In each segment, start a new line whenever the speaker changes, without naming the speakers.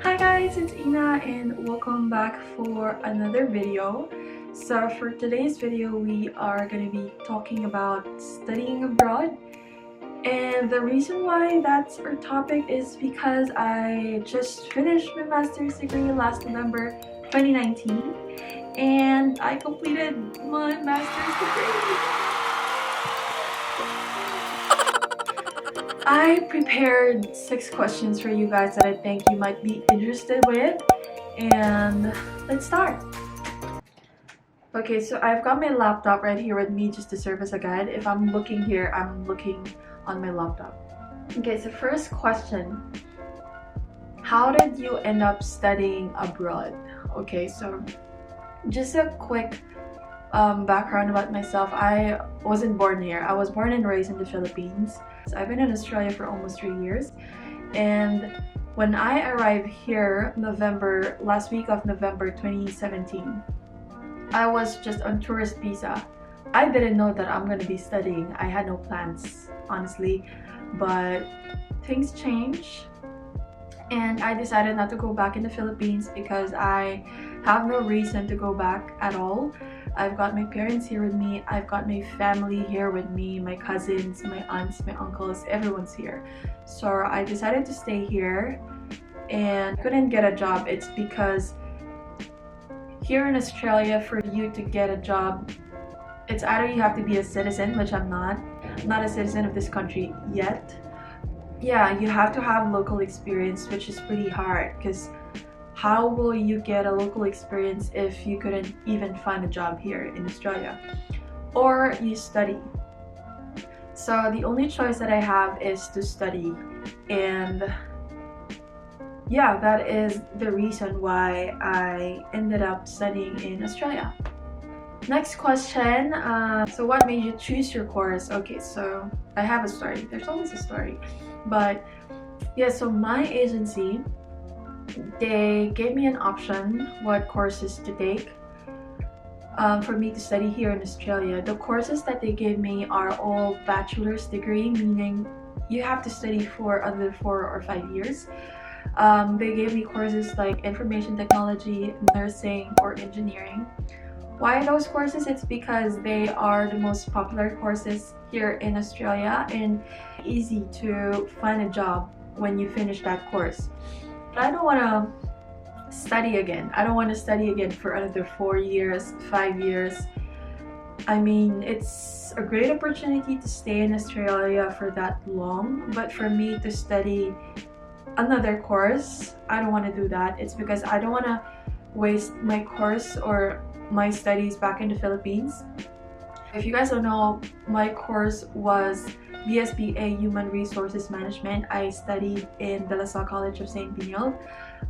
Hi guys, it's Inah and welcome back for another video. So for today's video, we are going to be talking about studying abroad. And the reason why that's our topic is because I just finished my master's degree last November 2019 and I completed my master's degree. I prepared 6 questions for you guys that I think you might be interested with, and let's start. Okay, so I've got my laptop right here with me just to serve as a guide. If I'm looking here, I'm looking on my laptop. Okay, so first question. How did you end up studying abroad? Okay, so just a quick background about myself. I wasn't born here. I was born and raised in the Philippines. So I've been in Australia for almost 3 years, and when I arrived here last week of November 2017, I was just on tourist visa. I didn't know that I'm gonna be studying. I had no plans, honestly, but things change and I decided not to go back in the Philippines because I have no reason to go back at all. I've got my parents here with me, I've got my family here with me, my cousins, my aunts, my uncles, everyone's here. So I decided to stay here and couldn't get a job. It's because here in Australia, for you to get a job, it's either you have to be a citizen, which I'm not a citizen of this country yet. Yeah, you have to have local experience, which is pretty hard because how will you get a local experience if you couldn't even find a job here in Australia? Or you study. So the only choice that I have is to study, and yeah, that is the reason why I ended up studying in Australia. Next question, so what made you choose your course? Okay, so I have a story. There's always a story. But yeah, so my agency, they gave me an option what courses to take for me to study here in Australia. The courses that they gave me are all bachelor's degree, meaning you have to study for another 4 or 5 years. They gave me courses like information technology, nursing, or engineering. Why those courses? It's because they are the most popular courses here in Australia and easy to find a job when you finish that course. But I don't want to study again. I don't want to study again for another 4 years, 5 years. I mean, it's a great opportunity to stay in Australia for that long, but for me to study another course, I don't want to do that. It's because I don't want to waste my course or my studies back in the Philippines. If you guys don't know, my course was BSBA Human Resources Management. I studied in De La Salle College of St. Benilde.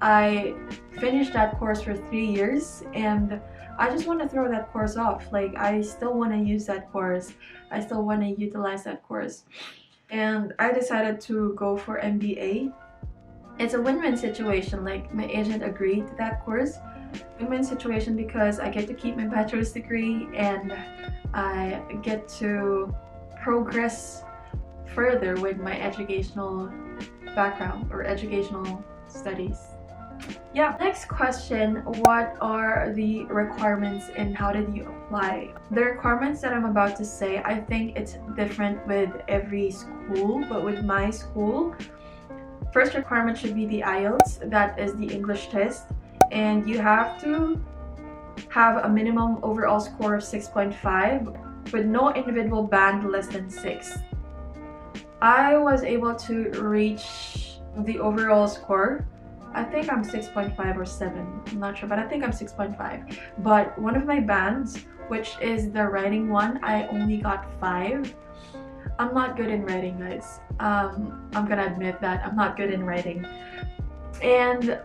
I finished that course for 3 years and I just want to throw that course off. Like, I still want to use that course. I still want to utilize that course. And I decided to go for MBA. It's a win-win situation. Like, my agent agreed to that course. Win-win situation because I get to keep my bachelor's degree and I get to progress further with my educational background or educational studies. Yeah, next question, what are the requirements and how did you apply? The requirements that I'm about to say, I think it's different with every school, but with my school, first requirement should be the IELTS, that is the English test, and you have to have a minimum overall score of 6.5 with no individual band less than 6. I was able to reach the overall score. I think I'm 6.5 or 7, I'm not sure, but I think I'm 6.5. But one of my bands, which is the writing one, I only got 5. I'm not good in writing, guys. I'm gonna admit that I'm not good in writing. And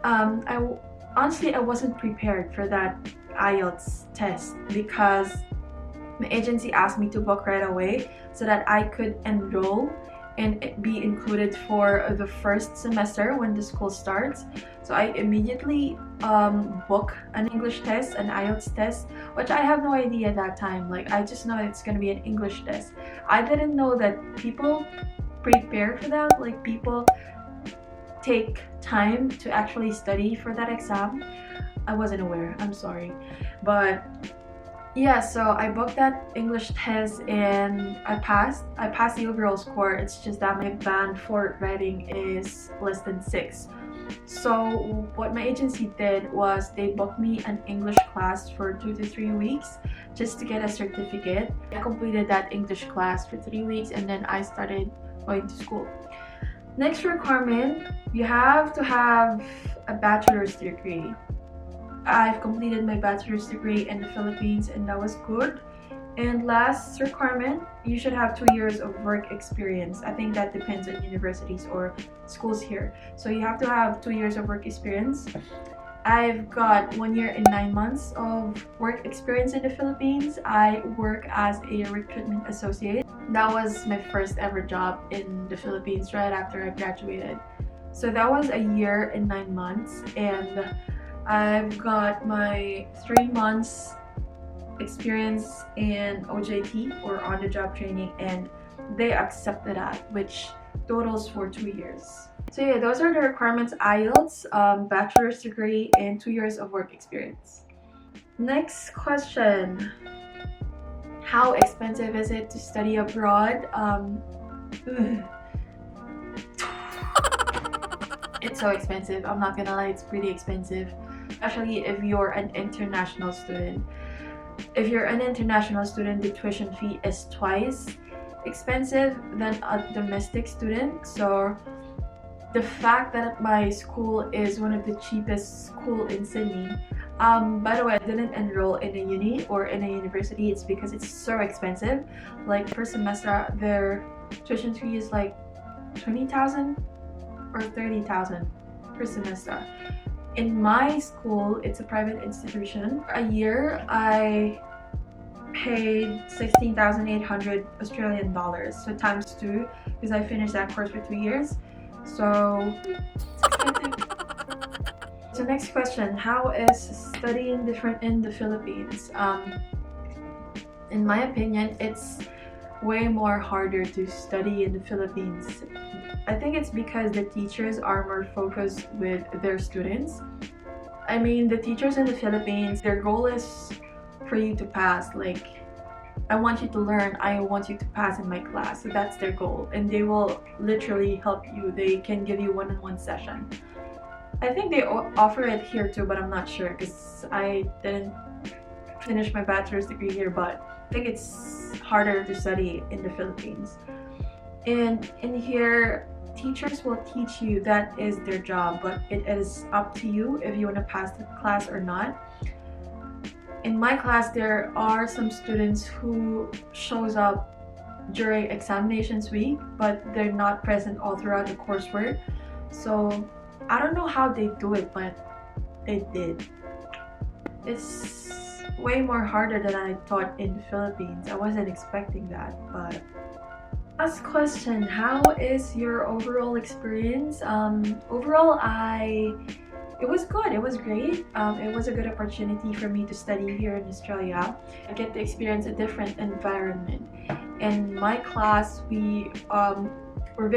honestly, I wasn't prepared for that IELTS test because my agency asked me to book right away so that I could enroll and be included for the first semester when the school starts. So I immediately book an English test, an IELTS test, which I have no idea at that time. Like, I just know it's gonna be an English test. I didn't know that people prepare for that. Like, people take time to actually study for that exam. I wasn't aware, I'm sorry. But yeah, so I booked that English test and I passed. I passed the overall score. It's just that my band for writing is less than 6. So what my agency did was they booked me an English class for 2 to 3 weeks just to get a certificate. I completed that English class for 3 weeks and then I started going to school. Next requirement, you have to have a bachelor's degree. I've completed my bachelor's degree in the Philippines and that was good. And last requirement, you should have 2 years of work experience. I think that depends on universities or schools here. So you have to have 2 years of work experience. I've got 1 year and 9 months of work experience in the Philippines. I work as a recruitment associate. That was my first ever job in the Philippines right after I graduated. So that was a year and 9 months, and I've got my 3 months experience in OJT or on the job training, and they accepted that, which totals for 2 years. So yeah, those are the requirements: IELTS, bachelor's degree, and 2 years of work experience. Next question. How expensive is it to study abroad? It's so expensive. I'm not gonna lie, it's pretty expensive. Especially if you're an international student. If you're an international student, the tuition fee is twice expensive than a domestic student. So the fact that my school is one of the cheapest school in Sydney. By the way, I didn't enroll in a uni or in a university. It's because it's so expensive. Like per semester, their tuition fee is like 20,000 or 30,000 per semester. In my school, it's a private institution. A year, I paid 16,800 Australian dollars. So times 2, because I finished that course for 2 years. So it's expensive. So next question, how is studying different in the Philippines? In my opinion, it's way more harder to study in the Philippines. I think it's because the teachers are more focused with their students. I mean, the teachers in the Philippines, their goal is for you to pass. Like, I want you to learn, I want you to pass in my class. So that's their goal, and they will literally help you. They can give you one-on-one session. I think they offer it here too, but I'm not sure because I didn't finish my bachelor's degree here, but I think it's harder to study in the Philippines. And in here, teachers will teach you, that is their job, but it is up to you if you want to pass the class or not. In my class, there are some students who shows up during examinations week, but they're not present all throughout the coursework. So I don't know how they do it, but they did. It's way more harder than I thought in the Philippines. I wasn't expecting that, but... Last question, how is your overall experience? Overall, it was good, it was great. It was a good opportunity for me to study here in Australia. I get to experience a different environment. In my class, we're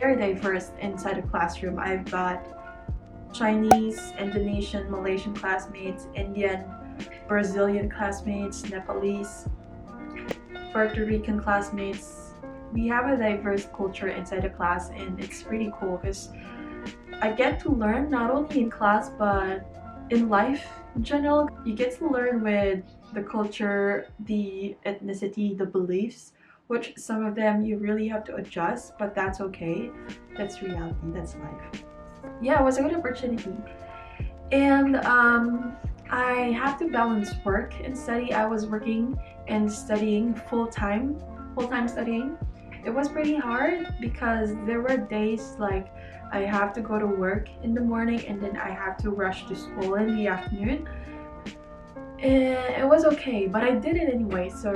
very diverse inside the classroom. I've got Chinese, Indonesian, Malaysian classmates, Indian, Brazilian classmates, Nepalese, Puerto Rican classmates. We have a diverse culture inside the class, and it's pretty cool because I get to learn not only in class but in life in general. You get to learn with the culture, the ethnicity, the beliefs, which some of them you really have to adjust, but that's okay. That's reality, that's life. Yeah, it was a good opportunity. And I have to balance work and study. I was working and studying full-time studying. It was pretty hard because there were days like I have to go to work in the morning and then I have to rush to school in the afternoon. And it was okay, but I did it anyway, so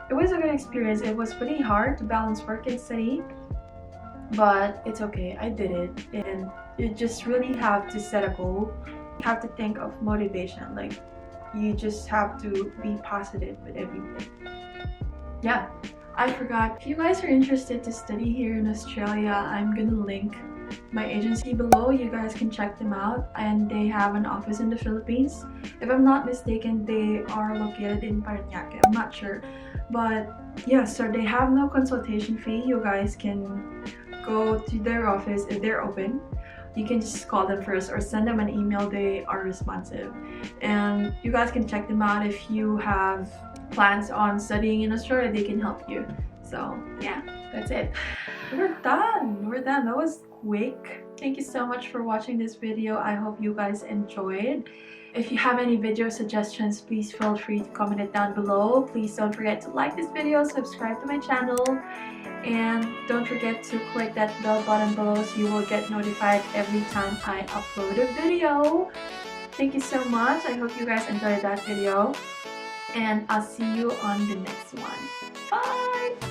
it was a good experience. It was pretty hard to balance work and study, but it's okay, I did it. And you just really have to set a goal. You have to think of motivation, like you just have to be positive with everything. Yeah, I forgot, if you guys are interested to study here in Australia, I'm gonna link my agency below. You guys can check them out, and they have an office in the Philippines. If I'm not mistaken, they are located in Parañaque. I'm not sure, but yeah, so they have no consultation fee. You guys can go to their office if they're open. You can just call them first or send them an email. They are responsive, and you guys can check them out if you have plans on studying in Australia. They can help you. So yeah, that's it. We're done. That was quick. Thank you so much for watching this video. I hope you guys enjoyed. If you have any video suggestions, please feel free to comment it down below. Please don't forget to like this video, subscribe to my channel, and don't forget to click that bell button below so you will get notified every time I upload a video. Thank you so much. I hope you guys enjoyed that video, and I'll see you on the next one. Bye!